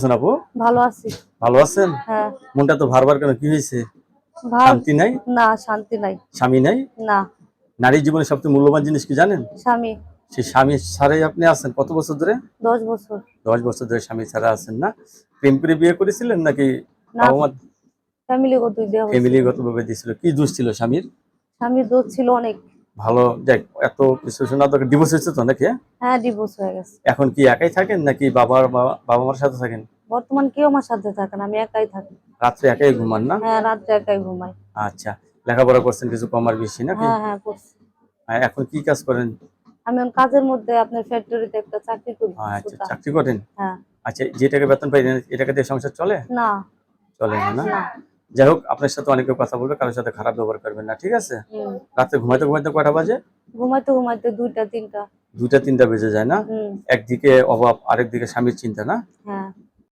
আছেন আপু? ভালো আছি। ভালো আছেন? হ্যাঁ। মনটা তো ভার কেন? কি হয়েছে? ভাব শান্তি নাই? না, শান্তি নাই। স্বামী নাই? না। নারীর জীবনে সবচেয়ে মূল্যবান জিনিস কি জানেন? স্বামী। সেই স্বামী ছাড়াই আপনি আছেন কত বছর ধরে? 10 বছর। 10 বছর ধরে স্বামী ছাড়া আছেন না? প্রেম করে বিয়ে করেছিলেন নাকি না, বাবা মা ফ্যামিলিগতই দেওয়া হয়েছিল। ফ্যামিলিগত ভাবে দিয়েছিল? কি দোষ ছিল স্বামীর? স্বামীর দোষ ছিল অনেক। ভালো যাক, এত কিছু শোনা দরকার। ডিভোর্স হয়েছে তো নাকি? হ্যাঁ, ডিভোর্স হয়ে গেছে। এখন কি একাই থাকেন নাকি বাবা মার সাথে থাকেন? বর্তমান কেউ আমার সাথে থাকে না, আমি একাই থাকি। রাত্রে একাই ঘুমান না? হ্যাঁ, রাত্রে একাই ঘুমাই। আচ্ছা, লেখাপড়া করছেন কিছু কম আর বেশি নাকি? হ্যাঁ, হ্যাঁ, করছি। এখন কি কাজ করেন? আমি এখন কাজের মধ্যে আপনার ফ্যাক্টরিতে একটা চাকরি করি, আচ্ছা, সুতা। চাকরি করেন? হ্যাঁ। আচ্ছা, যে টাকা বেতন পাই এ টাকা দিয়ে সংসার চলে? না। চলে না, না? না। যাই হোক, আপনার সাথে অনেকে কথা বলবে, কারোর সাথে খারাপ ব্যবহার করবেন না, ঠিক আছে? হুম। রাতে ঘুমাইতে ঘুমাইতে কয়টা বাজে? ঘুমাইতে ঘুমাইতে 2টা 3টা। 2টা 3টা বেজে যায় না? হুম। একদিকে অভাব, আরেকদিকে স্বামীর চিন্তা না? হ্যাঁ।